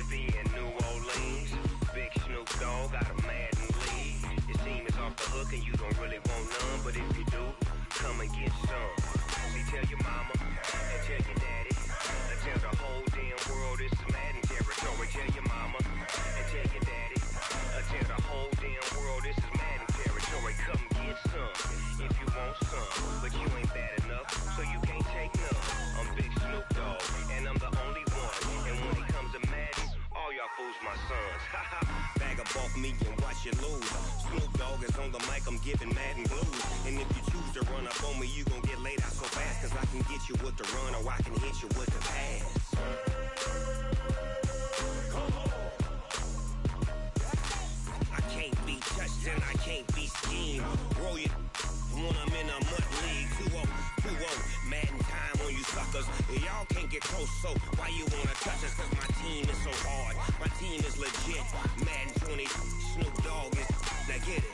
Mississippi and New Orleans. Big Snoop Dogg got a Madden lead. Your team is off the hook and you don't really want none, but if you do, come and get some. See, tell your mama and tell your daddy, and tell the whole damn world this is Madden territory. Tell your mama and tell your daddy, and tell the whole damn world this is Madden territory. Come get some if you want some, but you ain't bad enough, so you can't take none. I'm Big Snoop Dogg, and I'm the only one. And when it comes to Madden, all y'all fools my sons. Bag a bulk me and watch you lose. Snoop Dogg is on the mic, I'm giving Madden blues. And if you choose to run up on me, you gon' get laid out so fast, cause I can get you with the run or I can hit you with the pass. I can't be touched and I can't be schemed. Roll you when I'm in a mud league. 2-0, Madden time on you suckers. Y'all can't get close, so why you wanna touch us? Cause my team is so hard, my team is legit. Madden 20, Snoop Dogg is, now get it.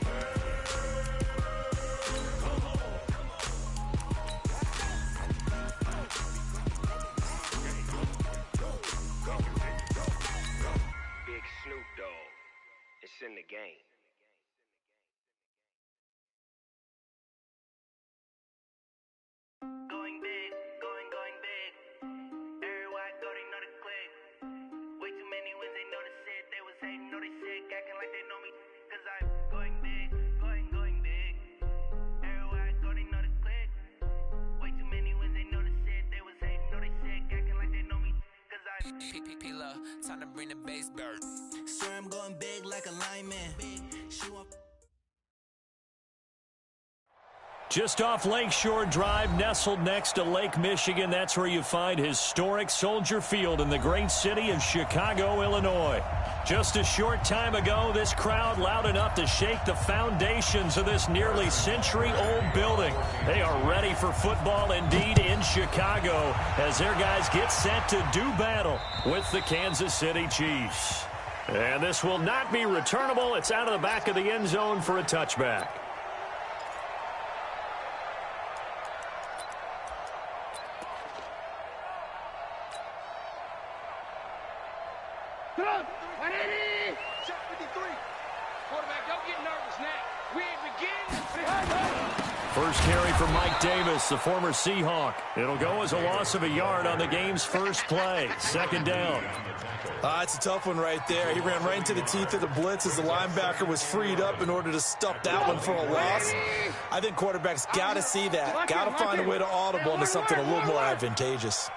Big Snoop Dogg, it's in the game. Going big, going big. Everywhere I go, they know the click. Way too many wins, they know the shit. They was hating, know they sick, acting like they know me. Cause I'm going big, going big. Everywhere I go, they know the click. Way too many wins, they know the shit. They was hating, know they sick, acting like they know me. Cause I'm P-P-P-Lo, time to bring the bass bird. Swear I'm going big like a lineman. Shoe up. Just off Lakeshore Drive, nestled next to Lake Michigan, that's where you find historic Soldier Field in the great city of Chicago, Illinois. Just a short time ago, this crowd loud enough to shake the foundations of this nearly century-old building. They are ready for football indeed in Chicago as their guys get set to do battle with the Kansas City Chiefs. And this will not be returnable. It's out of the back of the end zone for a touchback. First carry for Mike Davis, the former Seahawk. It'll go as a loss of a yard on the game's first play. Second down. It's a tough one right there. He ran right into the teeth of the blitz as the linebacker was freed up in order to stuff that one for a loss. I think quarterbacks got to see that. Got to find a way to audible into something a little more advantageous.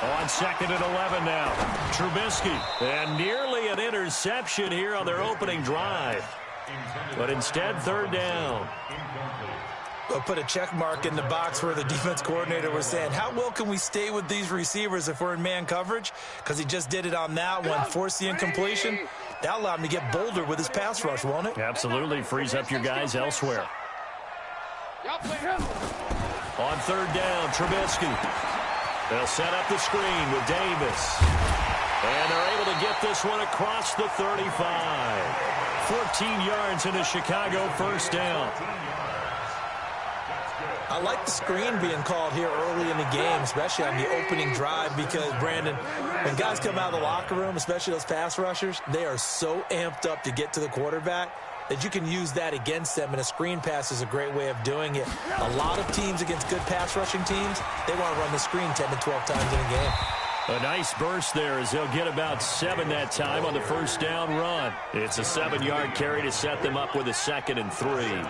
On second and 11 now. Trubisky. And nearly an interception here on their opening drive. But instead, third down. We'll put a check mark in the box where the defense coordinator was saying, how well can we stay with these receivers if we're in man coverage? Because he just did it on that one, forced the incompletion. That allowed him to get bolder with his pass rush, won't it? Absolutely. Frees up your guys elsewhere. On third down, Trubisky. They'll set up the screen with Davis. And they're able to get this one across the 35. 14 yards in a Chicago first down. I like the screen being called here early in the game, especially on the opening drive, because, Brandon, when guys come out of the locker room, especially those pass rushers, they are so amped up to get to the quarterback that you can use that against them, and a screen pass is a great way of doing it. A lot of teams against good pass rushing teams, they want to run the screen 10 to 12 times in a game. A nice burst there as they'll get about 7 that time on the first down run. It's a 7-yard carry to set them up with a 2nd and 3.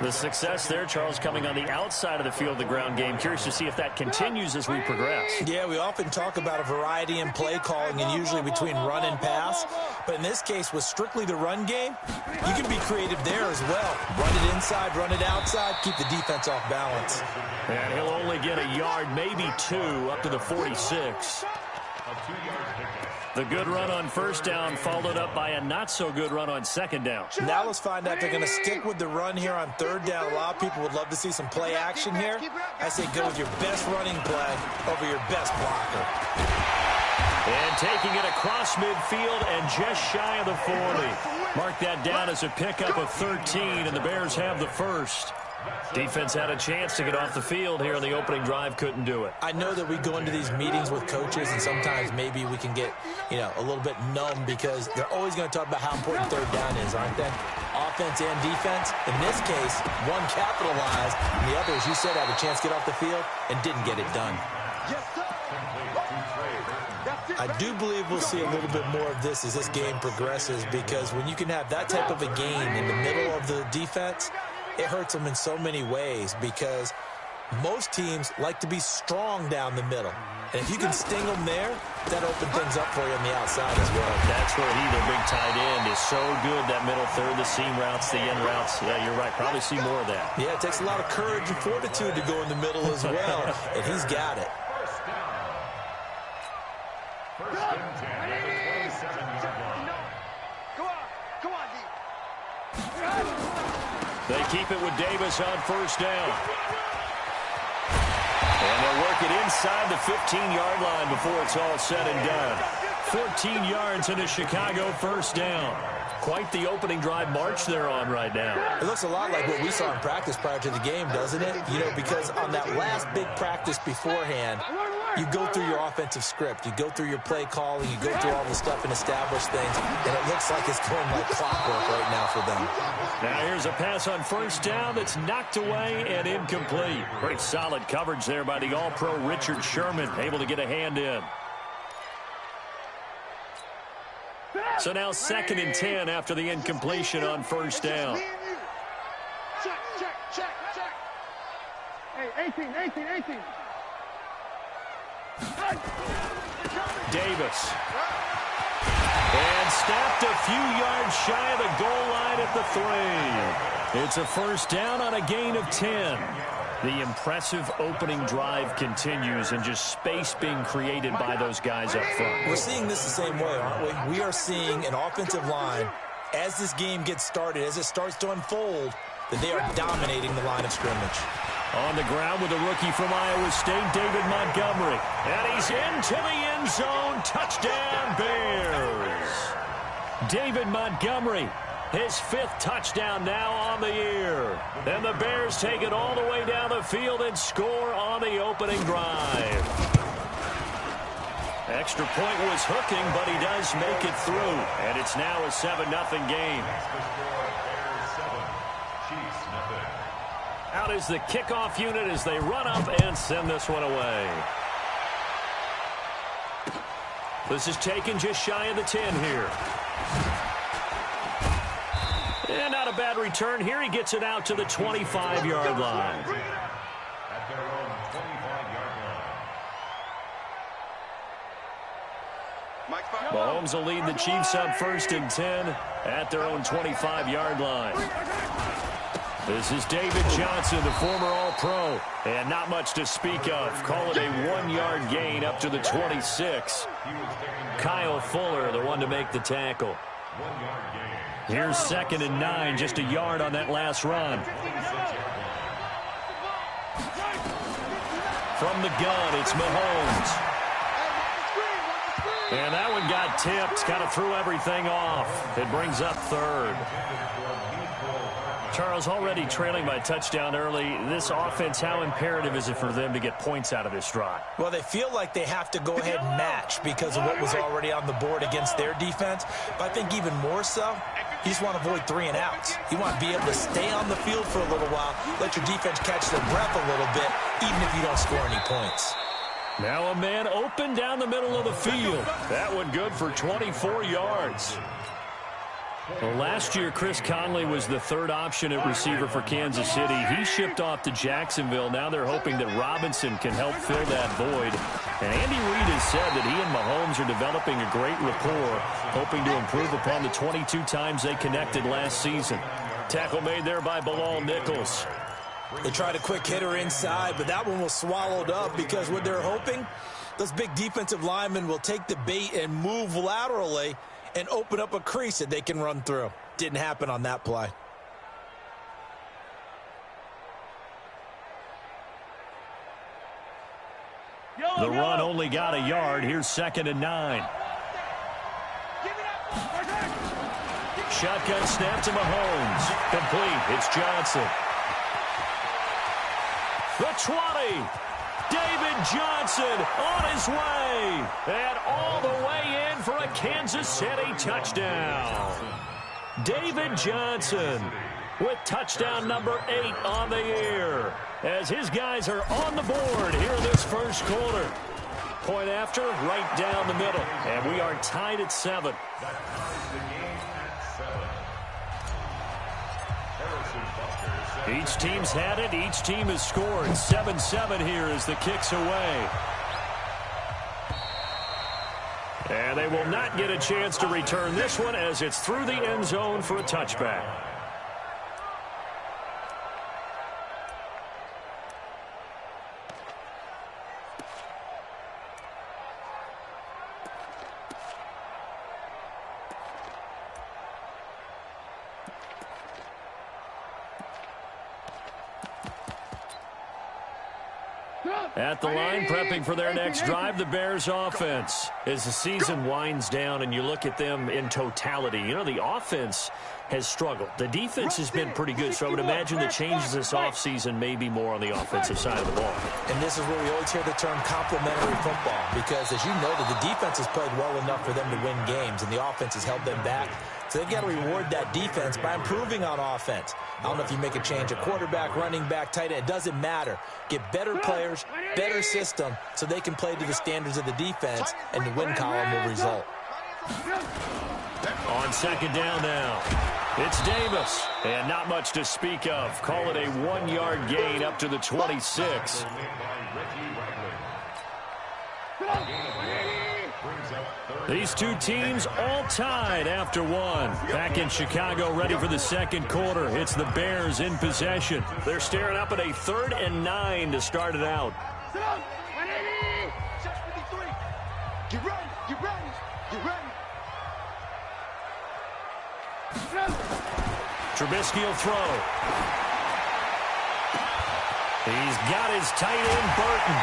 The success there, Charles, coming on the outside of the field, the ground game. Curious to see if that continues as we progress. Yeah, we often talk about a variety in play calling and usually between run and pass. But in this case, with strictly the run game, you can be creative there as well. Run it inside, run it outside, keep the defense off balance. And he'll only get a yard, maybe 2, up to the 46. The good run on first down followed up by a not-so-good run on second down. Now let's find out if they're going to stick with the run here on third down. A lot of people would love to see some play action here. I say go with your best running play over your best blocker. And taking it across midfield and just shy of the 40. Mark that down as a pickup of 13, and the Bears have the first. Defense had a chance to get off the field here on the opening drive, couldn't do it. I know that we go into these meetings with coaches, and sometimes maybe we can get, a little bit numb because they're always going to talk about how important third down is, aren't they? Offense and defense. In this case, one capitalized, and the other, as you said, had a chance to get off the field and didn't get it done. I do believe we'll see a little bit more of this as this game progresses, because when you can have that type of a gain in the middle of the defense, it hurts them in so many ways, because most teams like to be strong down the middle. And if you can sting them there, that opens things up for you on the outside as well. That's where he, their big tight end, is so good, that middle third, the seam routes, the end routes. Yeah, you're right. Probably see more of that. Yeah, it takes a lot of courage and fortitude to go in the middle as well, and he's got it. They keep it with Davis on first down. And they'll work it inside the 15-yard line before it's all said and done. 14 yards into Chicago, first down. Quite the opening drive march they're on right now. It looks a lot like what we saw in practice prior to the game, doesn't it? Because on that last big practice beforehand, you go through your offensive script, you go through your play calling, you go through all the stuff and establish things, and it looks like it's going like clockwork right now for them. Now here's a pass on first down that's knocked away and incomplete. Pretty solid coverage there by the All-Pro Richard Sherman, able to get a hand in. So now 2nd and 10 after the incompletion on first down. Check. Hey, 18. Davis. And snapped a few yards shy of the goal line at the 3. It's a first down on a gain of 10. The impressive opening drive continues, and just space being created by those guys up front. We're seeing this the same way, aren't we? We are seeing an offensive line, as this game gets started, as it starts to unfold, that they are dominating the line of scrimmage. On the ground with a rookie from Iowa State, David Montgomery. And he's into the end zone. Touchdown, Bears. David Montgomery, his 5th touchdown now on the year. And the Bears take it all the way down the field and score on the opening drive. Extra point was hooking, but he does make it through. And it's now a 7-0 game. Out is the kickoff unit as they run up and send this one away. This is taken just shy of the 10 here. And not a bad return here. He gets it out to the 25-yard line. Mahomes will lead the Chiefs up 1st and 10 at their own 25-yard line. This is David Johnson, the former All-Pro, and not much to speak of. Call it a 1-yard gain up to the 26. Kyle Fuller, the one to make the tackle. Here's 2nd and 9, just a yard on that last run. From the gun, it's Mahomes. And that one got tipped, kind of threw everything off. It brings up 3rd. Charles, already trailing by touchdown early. This offense, how imperative is it for them to get points out of this drive? Well, they feel like they have to go ahead and match because of what was already on the board against their defense. But I think even more so, you just want to avoid 3 and outs. You want to be able to stay on the field for a little while, let your defense catch their breath a little bit, even if you don't score any points. Now a man open down the middle of the field. That one good for 24 yards. Well, last year, Chris Conley was the 3rd option at receiver for Kansas City. He shipped off to Jacksonville. Now they're hoping that Robinson can help fill that void. And Andy Reid has said that he and Mahomes are developing a great rapport, hoping to improve upon the 22 times they connected last season. Tackle made there by Bilal Nichols. They tried a quick hitter inside, but that one was swallowed up because what they're hoping, those big defensive linemen will take the bait and move laterally and open up a crease that they can run through. Didn't happen on that play. The run only got a yard. Here's 2nd and 9. Shotgun snap to Mahomes. Complete. It's Johnson. The 20. David Johnson on his way. And all the way in for a Kansas City touchdown. David Johnson with touchdown number 8 on the year, as his guys are on the board here in this first quarter. Point after, right down the middle. And we are tied at 7. Each team's had it. Each team has scored. 7-7 here as the kick's away. And they will not get a chance to return this one as it's through the end zone for a touchback. At the line, prepping for their next drive, the Bears offense. As the season winds down and you look at them in totality, you know, the offense has struggled. The defense has been pretty good, so I would imagine the changes this offseason may be more on the offensive side of the ball. And this is where we always hear the term complementary football, because as you know, that the defense has played well enough for them to win games, and the offense has held them back. So they've got to reward that defense by improving on offense. I don't know if you make a change, a quarterback, running back, tight end, it doesn't matter. Get better players, better system, so they can play to the standards of the defense, and the win column will result. On second down now, it's Davis, and not much to speak of. Call it a 1-yard gain up to the 26. These two teams all tied after one. Back in Chicago, ready for the second quarter. It's the Bears in possession. They're staring up at a 3rd and 9 to start it out. Get ready, get ready, get ready. Trubisky will throw. He's got his tight end, Burton,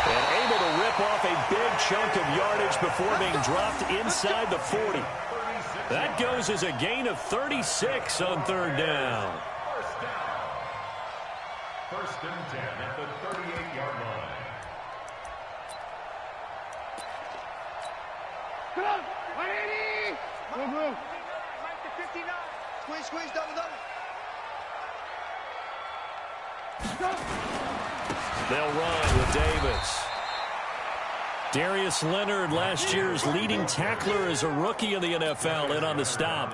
and able to rip off a big chunk of yardage before being dropped inside the 40. That goes as a gain of 36 on 3rd down. First and 10 at the 38-yard line. Come on, 180. Move, move. Right to 59. Squeeze, squeeze, double, double. They'll run with Davis. Darius Leonard, last year's leading tackler as a rookie in the NFL, in on the stop.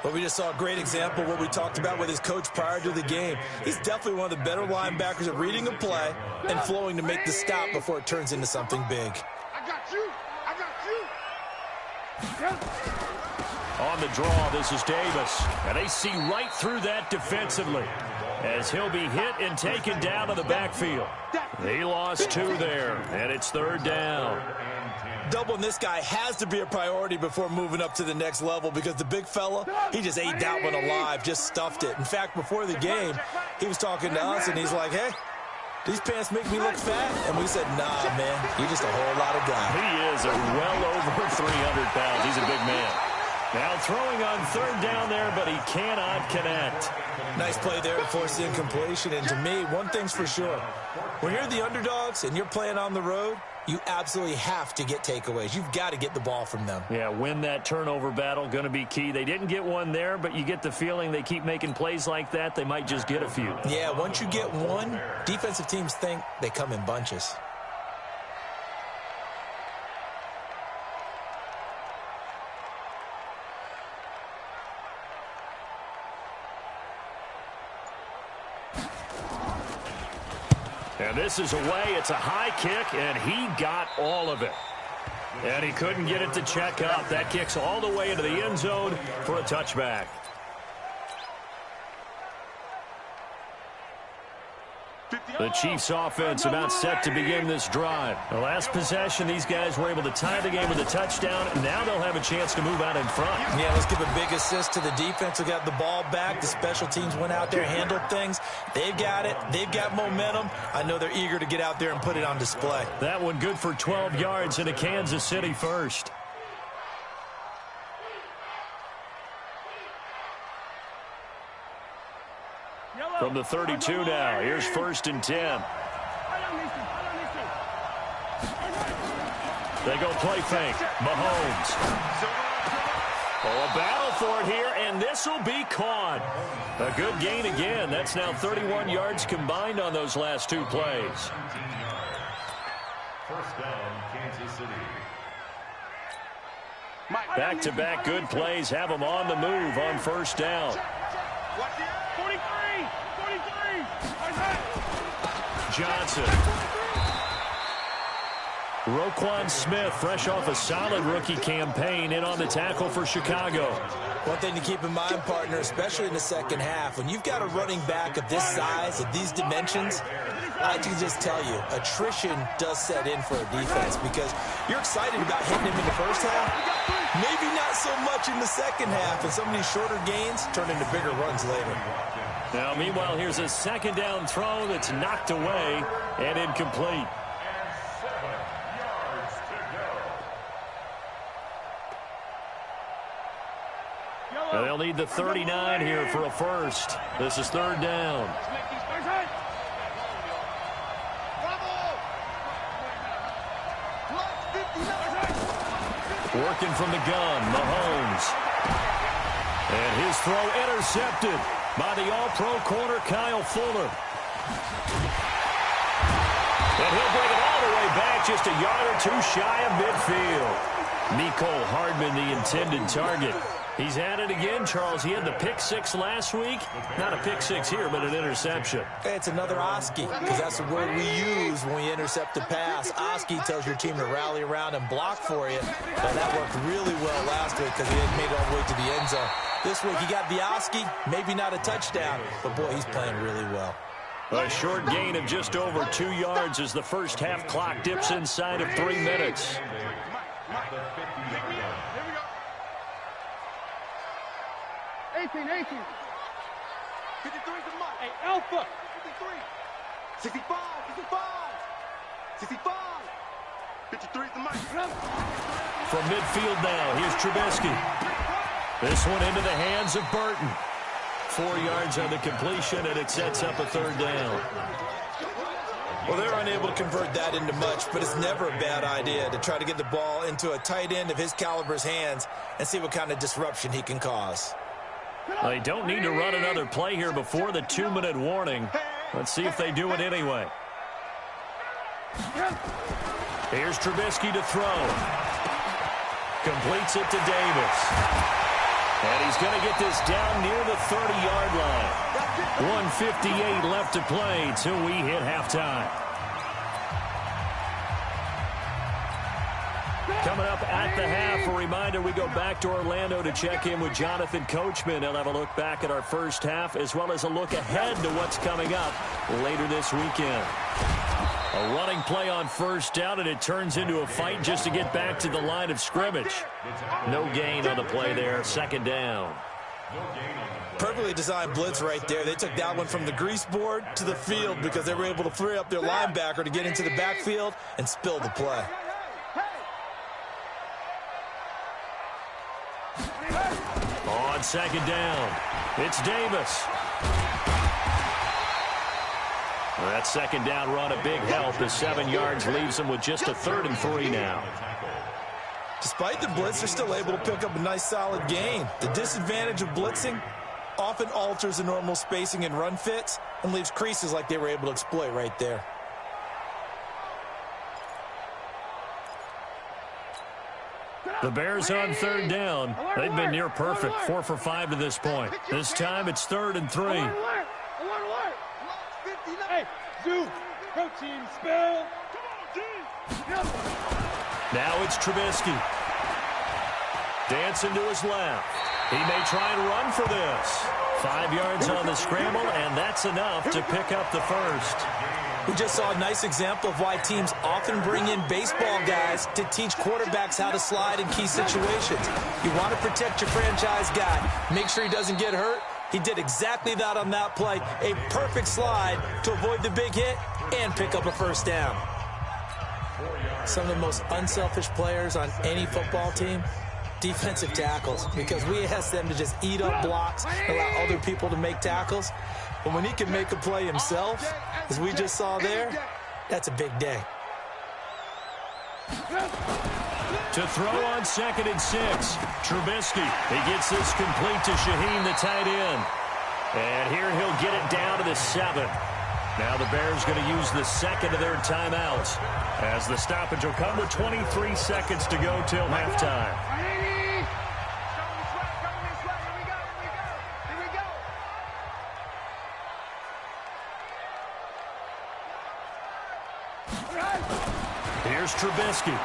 But we just saw a great example of what we talked about with his coach prior to the game. He's definitely one of the better linebackers at reading a play and flowing to make the stop before it turns into something big. I got you. I got you. On the draw, this is Davis. And they see right through that defensively, as he'll be hit and taken down to the backfield. He lost 2 there, and it's 3rd down. Doubling this guy has to be a priority before moving up to the next level, because the big fella, he just ate that one alive, just stuffed it. In fact, before the game, he was talking to us, and he's like, hey, these pants make me look fat. And we said, nah, man, you're just a whole lot of guy. He is a well over 300 pounds. He's a big man. Now throwing on 3rd down there, but he cannot connect. Nice play there to force the incompletion. And to me, one thing's for sure. When you're the underdogs and you're playing on the road, you absolutely have to get takeaways. You've got to get the ball from them. Yeah, win that turnover battle, going to be key. They didn't get one there, but you get the feeling they keep making plays like that, they might just get a few. Yeah, once you get one, defensive teams think they come in bunches. And this is away. It's a high kick, and he got all of it. And he couldn't get it to check up. That kicks all the way into the end zone for a touchback. The Chiefs offense about set to begin this drive. The last possession, these guys were able to tie the game with a touchdown, and now they'll have a chance to move out in front. Yeah, let's give a big assist to the defense who got the ball back. The special teams went out there, handled things. They've got it. They've got momentum. I know they're eager to get out there and put it on display. That one good for 12 yards into Kansas City first. Yellow. From the 32 now, here's 1st and 10. They go play fake. Mahomes. Oh, a battle for it here, and this will be caught. A good gain again. That's now 31 yards combined on those last 2 plays. First down, Kansas City. Back-to-back good plays have them on the move on 1st down. 43! Johnson. Roquan Smith, fresh off a solid rookie campaign, in on the tackle for Chicago. One thing to keep in mind, partner, especially in the second half, when you've got a running back of this size, of these dimensions, I can just tell you, attrition does set in for a defense because you're excited about hitting him in the first half, maybe not so much in the second half, and some of these shorter gains turn into bigger runs later. Now, meanwhile, here's a second down throw that's knocked away and incomplete. And they'll need the 39 here for a first. This is 3rd down. Working from the gun, Mahomes. And his throw intercepted by the all-pro corner, Kyle Fuller. And he'll bring it all the way back, just a yard or 2 shy of midfield. Mecole Hardman, the intended target. He's at it again, Charles. He had the pick 6 last week. Not a pick 6 here, but an interception. Hey, it's another Oski, because that's the word we use when we intercept a pass. Oski tells your team to rally around and block for you. And that worked really well last week because he had made it all the way to the end zone. This week, he got the Oski, maybe not a touchdown, but, boy, he's playing really well. A short gain of just over 2 yards as the first half clock dips inside of 3 minutes. 18. 53 is the mark. Hey, Alpha. 53. 65. 53 is the mark. From midfield now, here's Trubisky. This one into the hands of Burton. 4 yards on the completion, and it sets up a 3rd down. Well, they're unable to convert that into much, but it's never a bad idea to try to get the ball into a tight end of his caliber's hands and see what kind of disruption he can cause. They don't need to run another play here before the 2-minute warning. Let's see if they do it anyway. Here's Trubisky to throw. Completes it to Davis. And he's going to get this down near the 30-yard line. 1:58 left to play till we hit halftime. Coming up at the half, a reminder, we go back to Orlando to check in with Jonathan Coachman. He'll have a look back at our first half as well as a look ahead to what's coming up later this weekend. A running play on 1st down, and it turns into a fight just to get back to the line of scrimmage. No gain on the play there, 2nd down. Perfectly designed blitz right there. They took that one from the grease board to the field because they were able to free up their linebacker to get into the backfield and spill the play. On 2nd down, it's Davis. That 2nd down run, a big help. The 7 yards leaves them with just a 3rd and 3 now. Despite the blitz, they're still able to pick up a nice solid gain. The disadvantage of blitzing often alters the normal spacing and run fits and leaves creases like they were able to exploit right there. The Bears on 3rd down. They've been near perfect, 4 for 5 to this point. This time it's 3rd and 3. Alert! Hey, Zoo! Go team, spell! Now it's Trubisky. Dancing to his left. He may try and run for this. 5 yards on the scramble, and that's enough to pick up the first. We just saw a nice example of why teams often bring in baseball guys to teach quarterbacks how to slide in key situations. You want to protect your franchise guy. Make sure he doesn't get hurt. He did exactly that on that play. A perfect slide to avoid the big hit and pick up a 1st down. Some of the most unselfish players on any football team, defensive tackles, because we ask them to just eat up blocks, allow other people to make tackles. But when he can make a play himself, as we just saw there, that's a big day. To throw on 2nd and 6. Trubisky. He gets this complete to Shaheen, the tight end. And here he'll get it down to the 7. Now the Bears going to use the second of their timeouts, as the stoppage will come with 23 seconds to go till halftime. Here's Trubisky.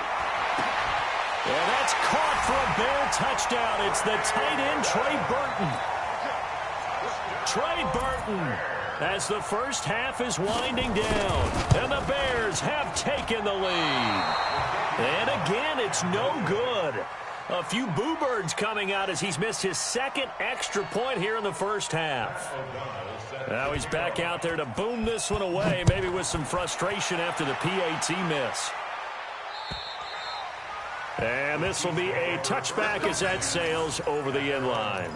And that's caught for a Bear touchdown. It's the tight end, Trey Burton. As the first half is winding down, and the Bears have taken the lead. And again, it's no good. A few boo birds coming out as he's missed his second extra point here in the first half. Now he's back out there to boom this one away, maybe with some frustration after the PAT miss. And this will be a touchback as that sails over the end line.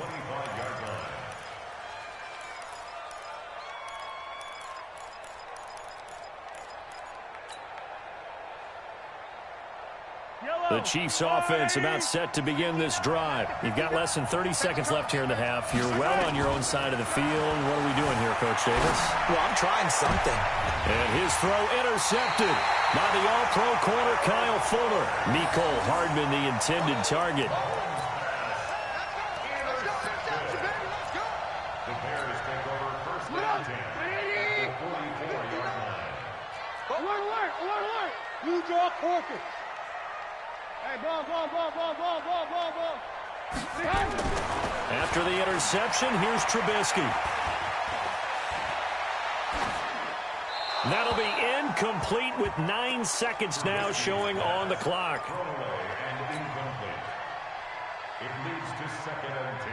The Chiefs offense about set to begin this drive. You've got less than 30 seconds left here in the half. You're well on your own side of the field. What are we doing here, Coach Davis? Well, I'm trying something. And his throw intercepted by the all-pro corner, Kyle Fuller. Mecole Hardman, the intended target. The Bears take over first down 10 at the 44-yard line. Alert! You draw focus. Hey, ball. After the interception, here's Trubisky. That'll be incomplete with 9 seconds now showing on the clock.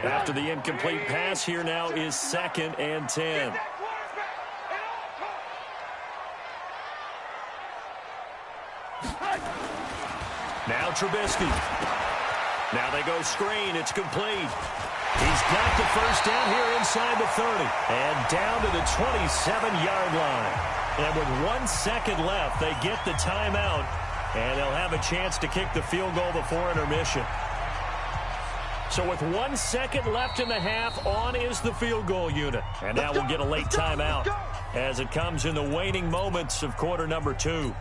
After the incomplete pass, here now is 2nd and 10. Now Trubisky. Now they go screen. It's complete. He's got the first down here inside the 30. And down to the 27-yard line. And with 1 second left, they get the timeout. And they'll have a chance to kick the field goal before intermission. So with 1 second left in the half, on is the field goal unit. And now we'll get a late timeout as it comes in the waning moments of quarter number 2.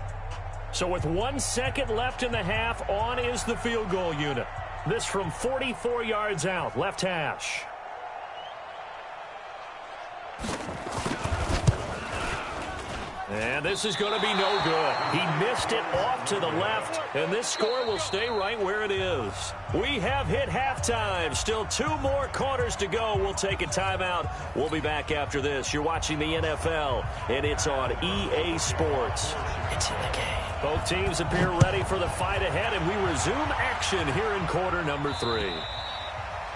So with 1 second left in the half, on is the field goal unit. This from 44 yards out, left hash. And this is going to be no good. He missed it off to the left, and this score will stay right where it is. We have hit halftime. Still 2 more quarters to go. We'll take a timeout. We'll be back after this. You're watching the NFL, and it's on EA Sports. It's in the game. Both teams appear ready for the fight ahead, and we resume action here in quarter number 3.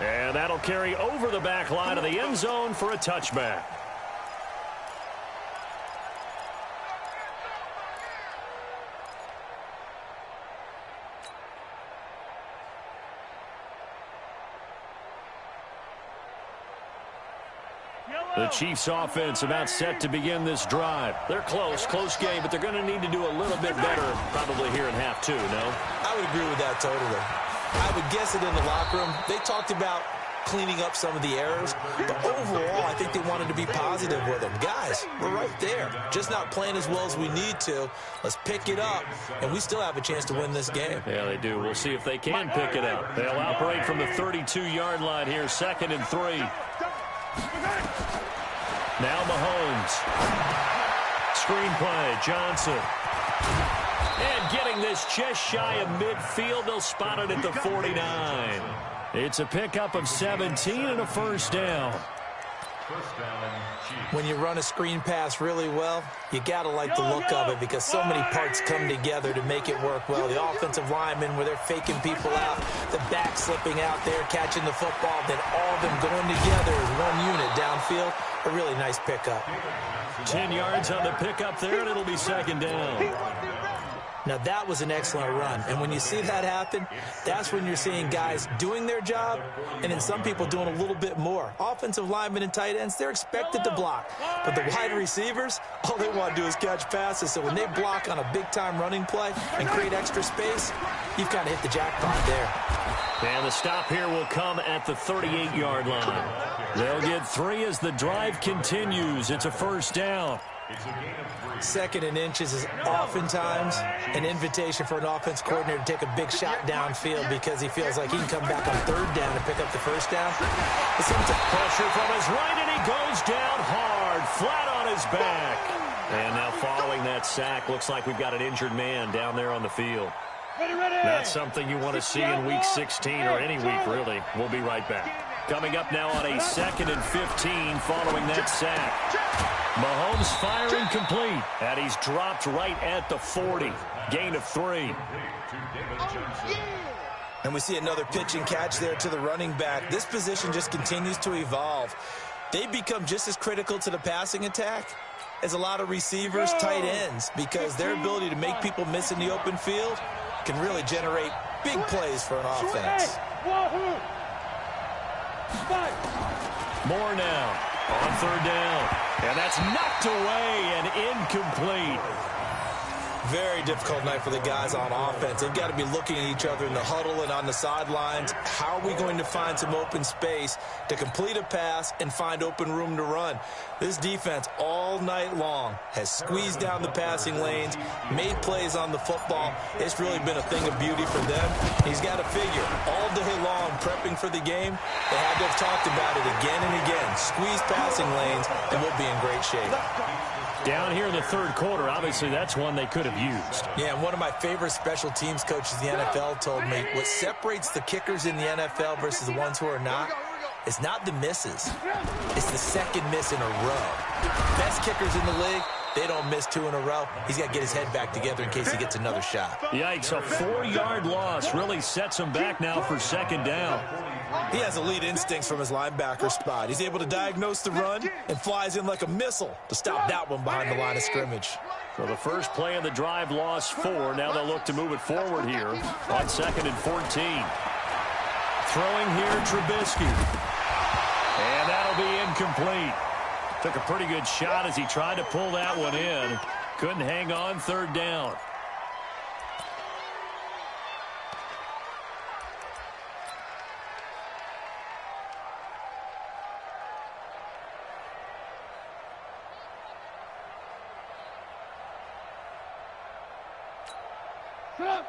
And that'll carry over the back line of the end zone for a touchback. The Chiefs offense about set to begin this drive. They're close game, but they're going to need to do a little bit better probably here in half 2, no? I would agree with that totally. I would guess it in the locker room. They talked about cleaning up some of the errors, but overall, I think they wanted to be positive with them. Guys, we're right there. Just not playing as well as we need to. Let's pick it up, and we still have a chance to win this game. Yeah, they do. We'll see if they can pick it up. They'll operate from the 32-yard line here, 2nd and 3. Now Mahomes. Screenplay, Johnson. And getting this just shy of midfield, they'll spot it at the 49. It's a pickup of 17 and a first down. When you run a screen pass really well, you got to like the look of it because so many parts come together to make it work well. The offensive linemen, where they're faking people out, the back slipping out there, catching the football, then all of them going together as one unit downfield. A really nice pickup. 10 yards on the pickup there, and it'll be 2nd down. Now, that was an excellent run. And when you see that happen, that's when you're seeing guys doing their job and then some people doing a little bit more. Offensive linemen and tight ends, they're expected to block. But the wide receivers, all they want to do is catch passes. So when they block on a big-time running play and create extra space, you've kind of hit the jackpot there. And the stop here will come at the 38-yard line. They'll get 3 as the drive continues. It's a first down. Second and inches is oftentimes an invitation for an offense coordinator to take a big shot downfield because he feels like he can come back on third down and pick up the first down. Pressure from his right, and he goes down hard, flat on his back. And now following that sack, looks like we've got an injured man down there on the field. Not something you want to see in Week 16 or any week, really. We'll be right back. Coming up now on a 2nd and 15 following that sack. Mahomes firing complete, and he's dropped right at the 40. Gain of 3. And we see another pitch and catch there to the running back. This position just continues to evolve. They become just as critical to the passing attack as a lot of receivers, tight ends, because their ability to make people miss in the open field can really generate big plays for an offense. More now on third down. And that's knocked away and incomplete. Very difficult night for the guys on offense. They've got to be looking at each other in the huddle and on the sidelines. How are we going to find some open space to complete a pass and find open room to run? This defense all night long has squeezed down the passing lanes, made plays on the football. It's really been a thing of beauty for them. He's got to figure all day long prepping for the game. They had to have talked about it again and again. Squeeze passing lanes and we'll be in great shape. Down here in the third quarter, obviously that's one they could have used. Yeah, and one of my favorite special teams coaches in the NFL told me what separates the kickers in the NFL versus the ones who are not is not the misses. It's the second miss in a row. Best kickers in the league, they don't miss 2 in a row. He's got to get his head back together in case he gets another shot. Yikes, a 4-yard loss really sets him back now for second down. He has elite instincts from his linebacker spot. He's able to diagnose the run and flies in like a missile to stop that one behind the line of scrimmage. So the first play of the drive lost 4. Now they'll look to move it forward here on 2nd and 14. Throwing here, Trubisky. And that'll be incomplete. Took a pretty good shot as he tried to pull that one in. Couldn't hang on, third down.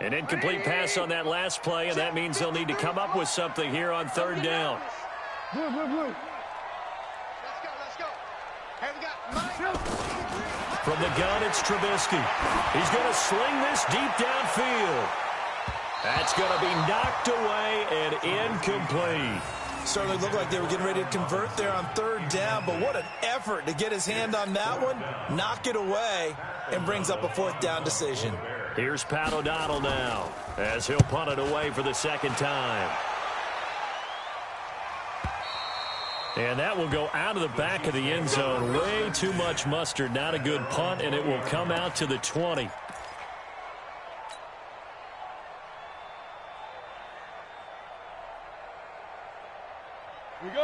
An incomplete pass on that last play, and that means they'll need to come up with something here on third down. Let's go. Hey, we got From the gun, it's Trubisky. He's going to sling this deep downfield. That's going to be knocked away and incomplete. Certainly looked like they were getting ready to convert there on third down, but what an effort to get his hand on that one, knock it away, and brings up a 4th down decision. Here's Pat O'Donnell now as he'll punt it away for the second time. And that will go out of the back of the end zone. Way too much mustard. Not a good punt, and it will come out to the 20.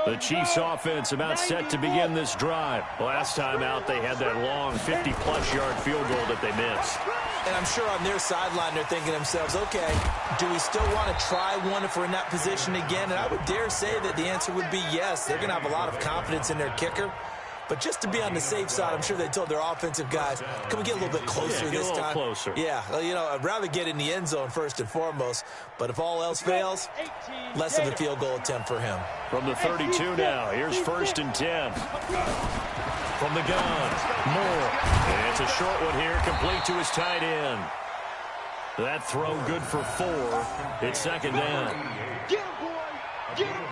The Chiefs offense about set to begin this drive. Last time out, they had that long 50-plus yard field goal that they missed. And I'm sure on their sideline they're thinking to themselves, okay, do we still want to try one if we're in that position again? And I would dare say that the answer would be yes. They're going to have a lot of confidence in their kicker. But just to be on the safe side, I'm sure they told their offensive guys, can we get a little bit closer this time? Closer. Yeah, well, you know, I'd rather get in the end zone first and foremost. But if all else fails, less of a field goal attempt for him. From the 32 now, here's 1st and 10. From the gun, Moore. And it's a short one here, complete to his tight end. That throw good for 4. It's second down.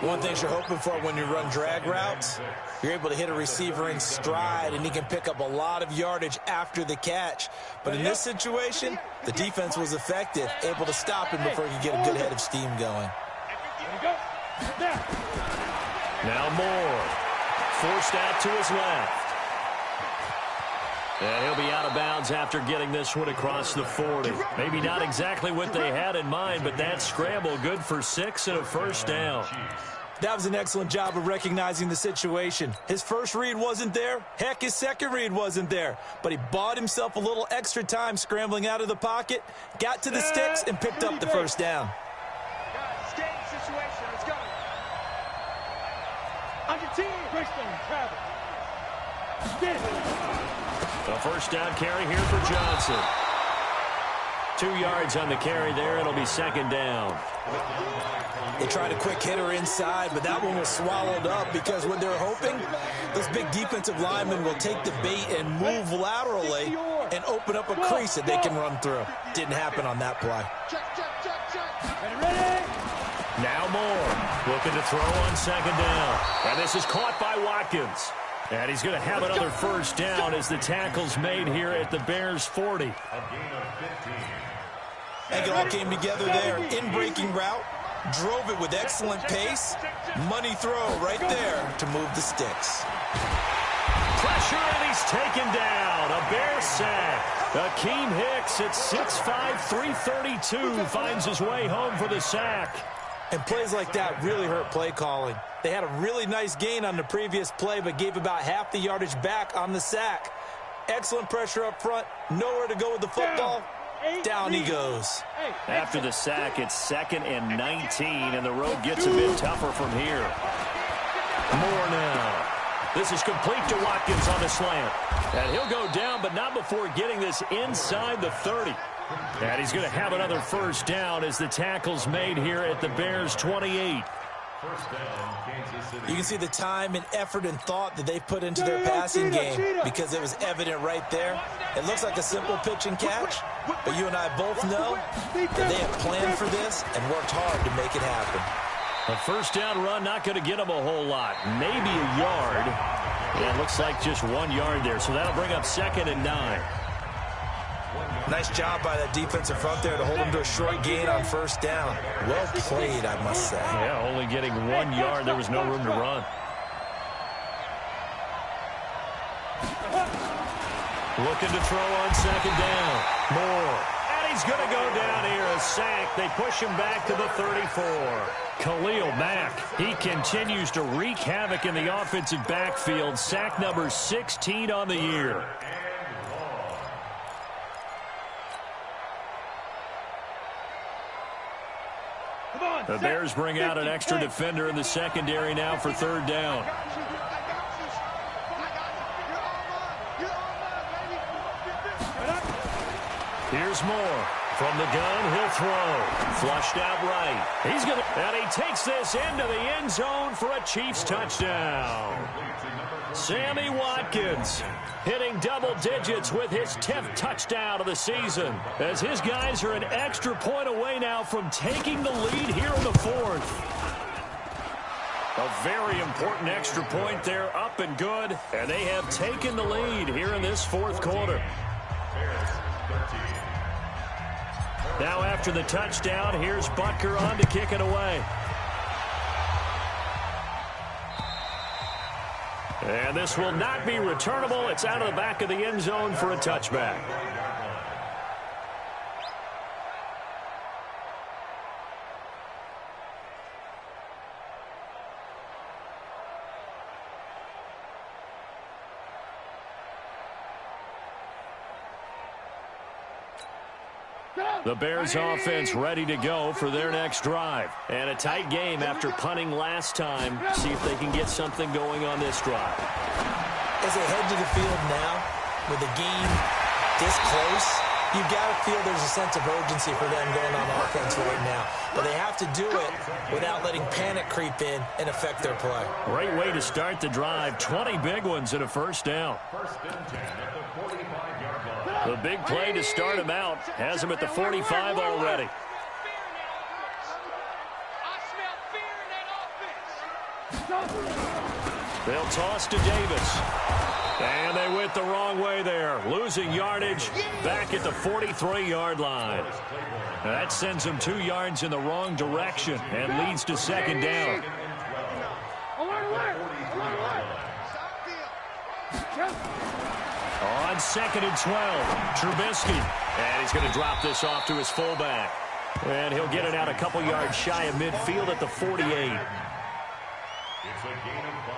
One thing you're hoping for when you run drag routes, you're able to hit a receiver in stride, and he can pick up a lot of yardage after the catch. But in this situation, the defense was effective, able to stop him before he could get a good head of steam going. Now Moore, forced out to his left. And he'll be out of bounds after getting this one across the 40. Maybe not exactly what they had in mind, but that scramble good for 6 and a first down. That was an excellent job of recognizing the situation. His first read wasn't there. Heck, his second read wasn't there. But he bought himself a little extra time scrambling out of the pocket, got to the sticks, and picked up the first down. Guys, stay in the situation. Let's go. On your team. Christian, travel. A first down carry here for Johnson. 2 yards on the carry there. It'll be second down. They tried a quick hitter inside, but that one was swallowed up because what they're hoping, those big defensive linemen will take the bait and move laterally and open up a crease that they can run through. Didn't happen on that play. Ready? Now Moore looking to throw on second down. And this is caught by Watkins. And he's going to have another first down as the tackle's made here at the Bears' 40. I think it all came together there. In-breaking route, drove it with excellent pace. Money throw right there to move the sticks. Pressure, and he's taken down. A Bear sack. Akeem Hicks at 6'5", 332 finds his way home for the sack. And plays like that really hurt play calling. They had a really nice gain on the previous play, but gave about half the yardage back on the sack. Excellent pressure up front. Nowhere to go with the football. Down he goes. After the sack, it's 2nd and 19, and the road gets a bit tougher from here. Moore now. This is complete to Watkins on the slant. And he'll go down, but not before getting this inside the 30. And he's going to have another first down as the tackle's made here at the Bears' 28. You can see the time and effort and thought that they put into their passing game because it was evident right there. It looks like a simple pitch and catch, but you and I both know that they have planned for this and worked hard to make it happen. A first down run, not going to get him a whole lot. Maybe a yard. And it looks like just 1 yard there, so that'll bring up 2nd and 9. Nice job by that defensive front there to hold him to a short gain on first down. Well played, I must say. Yeah, only getting 1 yard. There was no room to run. Looking to throw on second down. Moore. And he's going to go down here. A sack. They push him back to the 34. Khalil Mack. He continues to wreak havoc in the offensive backfield. Sack number 16 on the year. The Bears bring out an extra defender in the secondary now for third down. Here's Moore. From the gun, he'll throw. Flushed out right. He's going to, and he takes this into the end zone for a Chiefs touchdown. Sammy Watkins hitting double digits with his 10th touchdown of the season, as his guys are an extra point away now from taking the lead here in the 4th. A very important extra point there, up and good, and they have taken the lead here in this 4th quarter. Now after the touchdown, here's Butker on to kick it away. And this will not be returnable. It's out of the back of the end zone for a touchback. The Bears offense ready to go for their next drive. And a tight game after punting last time. See if they can get something going on this drive. As they head to the field now, with the game this close, you've got to feel there's a sense of urgency for them going on offense right now. But they have to do it without letting panic creep in and affect their play. Great way to start the drive. 20 big ones and a first down. The big play to start him out has him at the 45 already. They'll toss to Davis. And they went the wrong way there. Losing yardage back at the 43-yard line. That sends them 2 yards in the wrong direction and leads to second down. On on 2nd and 12. Trubisky. And he's going to drop this off to his fullback. And he'll get it out a couple yards shy of midfield at the 48.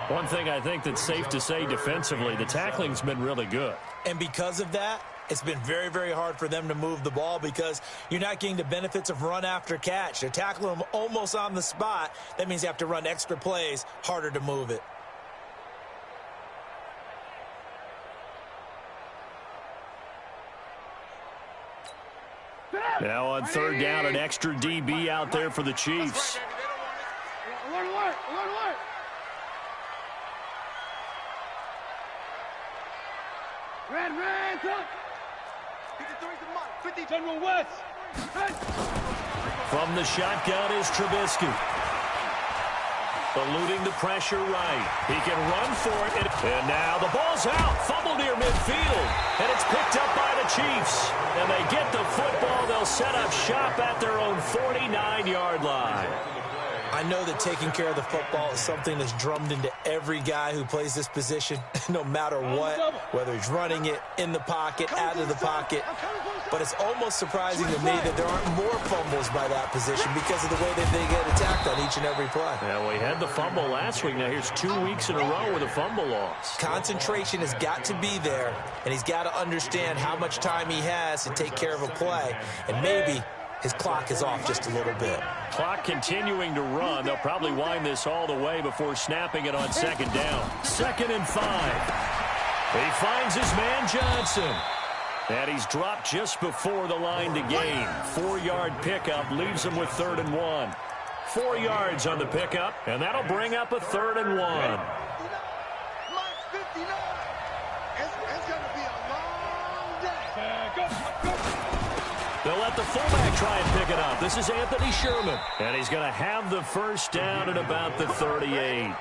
One thing I think that's safe to say defensively, the tackling's been really good. And because of that, it's been very, very hard for them to move the ball because you're not getting the benefits of run after catch. They're tackling them almost on the spot. That means you have to run extra plays, harder to move it. Now on 3rd down, an extra DB out there for the Chiefs. Red, up. 50, General West. From the shotgun is Trubisky. Eluding the pressure right. He can run for it. And now the ball's out. Fumble near midfield. And it's picked up by the Chiefs. And they get the football. They'll set up shop at their own 49-yard line. I know that taking care of the football is something that's drummed into every guy who plays this position, no matter what, whether he's running it, in the pocket, out of the pocket. But it's almost surprising to me that there aren't more fumbles by that position because of the way that they get attacked on each and every play. Yeah, we had the fumble last week. Now here's 2 weeks in a row with a fumble loss. Concentration has got to be there, and he's got to understand how much time he has to take care of a play, and maybe his clock is off just a little bit. Clock continuing to run. They'll probably wind this all the way before snapping it on 2nd down. 2nd and 5. He finds his man Johnson. And he's dropped just before the line to gain. 4-yard pickup leaves him with 3rd and 1. 4 yards on the pickup, and that'll bring up a 3rd and 1. They'll let the fullback try and pick it up. This is Anthony Sherman. And he's going to have the 1st down at about the 38.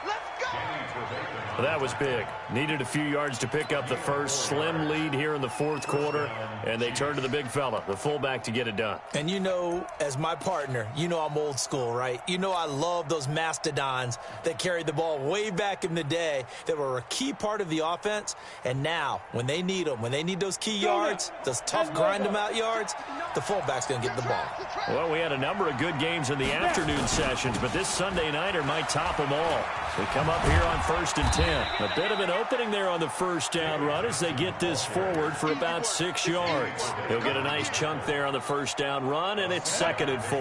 That was big. Needed a few yards to pick up the first. Slim lead here in the 4th quarter. And they turn to the big fella, the fullback, to get it done. And you know, as my partner, you know I'm old school, right? You know I love those mastodons that carried the ball way back in the day that were a key part of the offense. And now, when they need them, when they need those key yards, those tough grind-them-out yards, the fullback's going to get the ball. Well, we had a number of good games in the afternoon sessions, but this Sunday nighter might top them all. We come up here on 1st and 10. A bit of an opening there on the 1st down run as they get this forward for about 6 yards. He'll get a nice chunk there on the 1st down run, and it's 2nd and 4.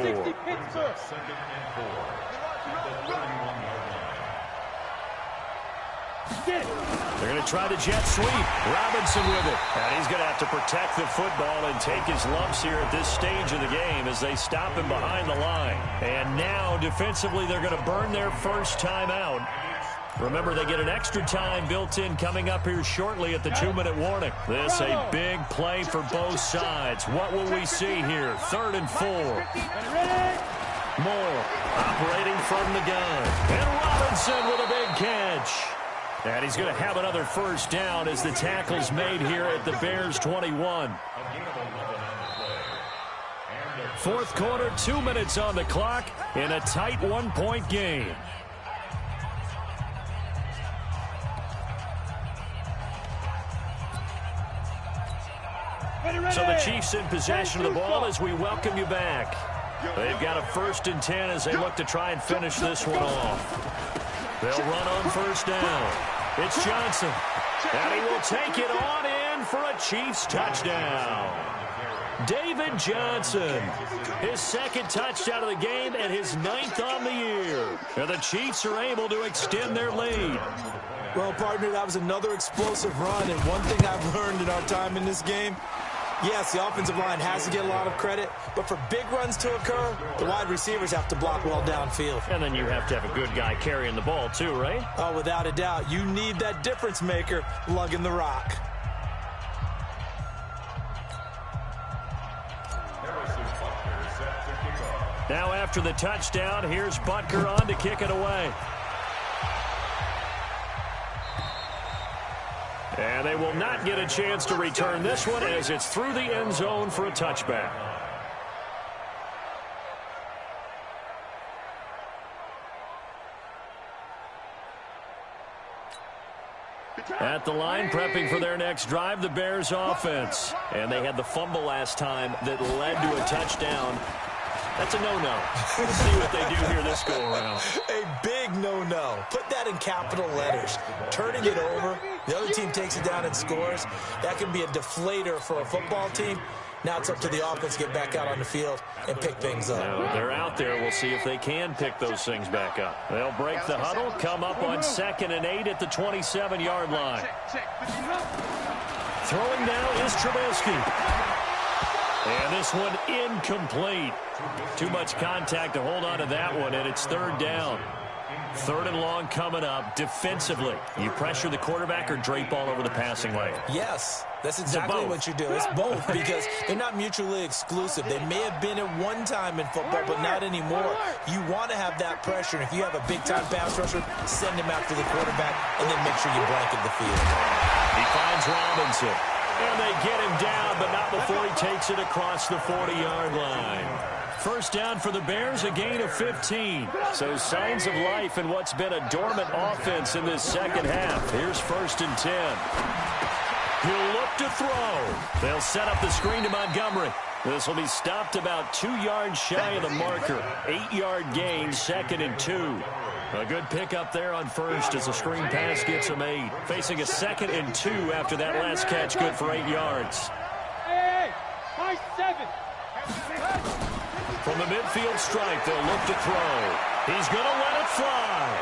They're going to try the jet sweep. Robinson with it. And he's going to have to protect the football and take his lumps here at this stage of the game as they stop him behind the line. And now, defensively, they're going to burn their first time out. Remember, they get an extra time built in coming up here shortly at the 2-minute warning. This a big play for both sides. What will we see here? 3rd and 4. Moore operating from the gun. And Robinson with a big catch. And he's going to have another 1st down as the tackle's made here at the Bears' 21. 4th quarter, 2 minutes on the clock in a tight 1-point game. So the Chiefs in possession of the ball as we welcome you back. They've got a 1st and 10 as they look to try and finish this one off. They'll run on 1st down. It's Johnson. And he will take it on in for a Chiefs touchdown. David Johnson, his 2nd touchdown of the game and his 9th on the year. And the Chiefs are able to extend their lead. Well, partner, that was another explosive run. And one thing I've learned in our time in this game, yes, the offensive line has to get a lot of credit, but for big runs to occur, the wide receivers have to block well downfield. And then you have to have a good guy carrying the ball too, right? Oh, without a doubt. You need that difference maker lugging the rock. Now after the touchdown, here's Butker on to kick it away. And they will not get a chance to return this one as it's through the end zone for a touchback. At the line, prepping for their next drive, the Bears offense. And they had the fumble last time that led to a touchdown. That's a no-no. We'll see what they do here this go-around. A big no-no. Put that in capital letters. Turning it over, the other team takes it down and scores. That can be a deflator for a football team. Now it's up to the offense to get back out on the field and pick things up. Now, they're out there. We'll see if they can pick those things back up. They'll break the huddle, come up on 2nd and 8 at the 27-yard line. Throwing now is Trubisky. And this one incomplete. Too much contact to hold on to that one, and it's 3rd down. 3rd and long coming up. Defensively, you pressure the quarterback or drape all over the passing lane? Yes, that's exactly what you do. It's both because they're not mutually exclusive. They may have been at one time in football, but not anymore. You want to have that pressure, and if you have a big-time pass rusher, send him after the quarterback, and then make sure you blanket the field. He finds Robinson, and they get him down, but not before he takes it across the 40-yard line. 1st down for the Bears, a gain of 15. So signs of life in what's been a dormant offense in this second half. Here's 1st and 10. He'll look to throw. They'll set up the screen to Montgomery. This will be stopped about 2 yards shy of the marker. 8-yard gain, 2nd and 2. A good pickup there on 1st as the screen pass gets him 8. Facing a 2nd and 2 after that last catch, good for 8 yards. Hey, high 7. From the midfield stripe, they'll look to throw. He's going to let it fly.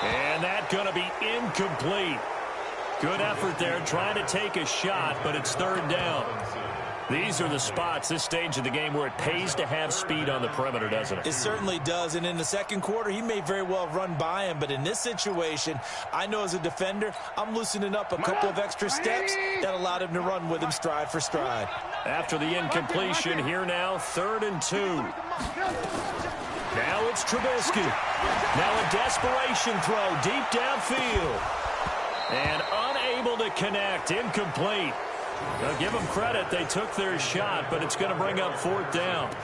And that's going to be incomplete. Good effort there, trying to take a shot, but it's 3rd down. These are the spots, this stage of the game, where it pays to have speed on the perimeter, doesn't it? It certainly does, and in the second quarter, he may very well run by him, but in this situation, I know as a defender, I'm loosening up a couple of extra steps that allowed him to run with him stride for stride. After the incompletion, here now, 3rd and 2. Now it's Trubisky. Now a desperation throw deep downfield. And unable to connect, incomplete. Now, give them credit. They took their shot, but it's going to bring up 4th down.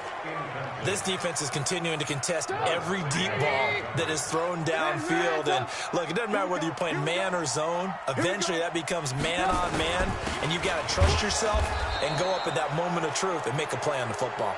This defense is continuing to contest every deep ball that is thrown downfield. And, look, it doesn't matter whether you're playing man or zone. Eventually, that becomes man on man, and you've got to trust yourself and go up at that moment of truth and make a play on the football.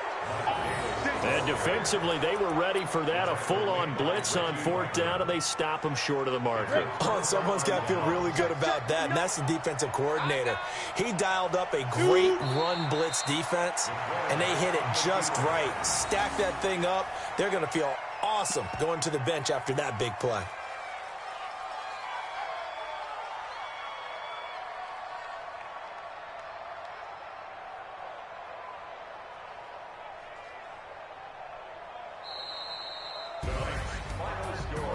And defensively, they were ready for that, a full-on blitz on 4th down, and they stop them short of the marker. Oh, someone's got to feel really good about that, and that's the defensive coordinator. He dialed up a great run blitz defense, and they hit it just right. Stack that thing up. They're going to feel awesome going to the bench after that big play.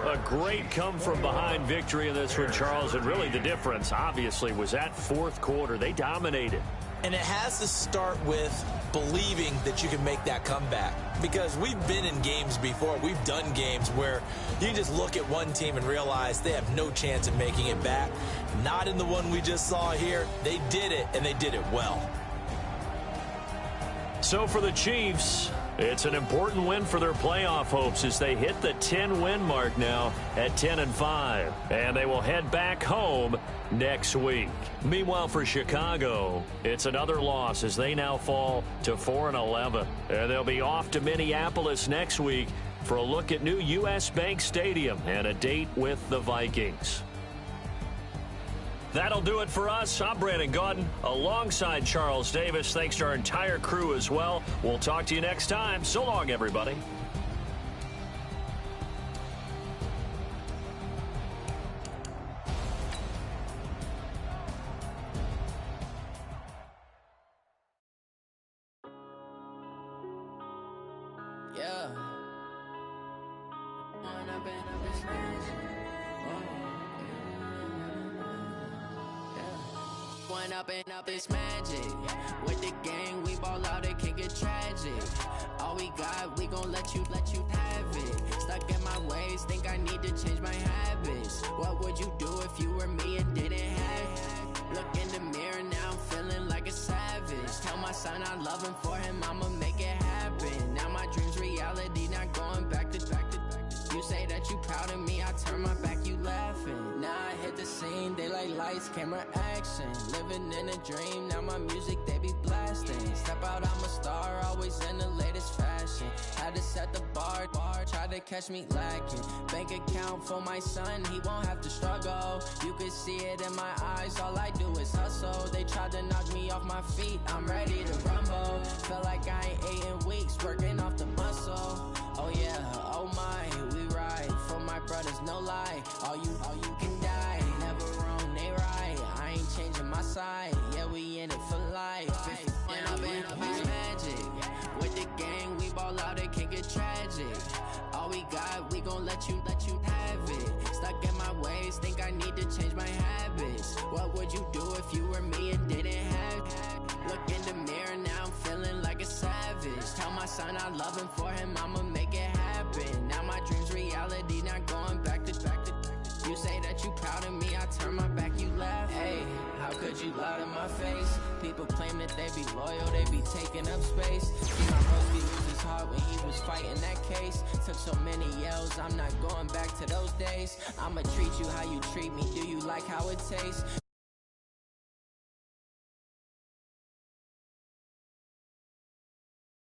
A great come-from-behind victory in this one, Charles, and really the difference, obviously, was that 4th quarter. They dominated. And it has to start with believing that you can make that comeback. Because we've been in games before. We've done games where you just look at one team and realize they have no chance of making it back. Not in the one we just saw here. They did it, and they did it well. So for the Chiefs, it's an important win for their playoff hopes as they hit the 10-win mark now at 10-5. And they will head back home next week. Meanwhile, for Chicago, it's another loss as they now fall to 4-11. And they'll be off to Minneapolis next week for a look at new U.S. Bank Stadium and a date with the Vikings. That'll do it for us. I'm Brandon Gaudin alongside Charles Davis. Thanks to our entire crew as well. We'll talk to you next time. So long, everybody. Yeah. Up this magic. With the gang, we ball out, it can get tragic. All we got, we gon' let you have it. Stuck in my ways, think I need to change my habits. What would you do if you were me and didn't have it? Look in the mirror, now I'm feeling like a savage. Tell my son I love him, for him I'ma make it happen. Now my dream's reality, not going back to. You say that you proud of me, I turn my back, you laughing. Now I hit the scene, they like lights, camera, action. Living in a dream, now my music they be blasting. Step out, I'm a star, always in the latest fashion. Had to set the bar, try to catch me lacking. Bank account for my son, he won't have to struggle. You can see it in my eyes, all I do is hustle. They tried to knock me off my feet, I'm ready to rumble. Feel like I ain't ate in weeks, working off the muscle. Oh yeah, oh my, we ride for my brothers, no lie. All you can die, never wrong, they right. I ain't changing my side, yeah, we in it for life. When I've been magic, with the gang, we ball out, it can get tragic. All we got, we gon' let you have it. Stuck in my ways, think I need to change my habits. What would you do if you were me and didn't have it? Look in the mirror, now I'm feeling like a savage. Tell my son I love him, for him I'ma make it happen. Now my dream's reality, not going back to. You say that you proud of me, I turn my back, you laugh. Hey, how could you lie to my face? People claim that they be loyal, they be taking up space. See my broski lose his heart when he was fighting that case. Took so many yells, I'm not going back to those days. I'ma treat you how you treat me, do you like how it tastes?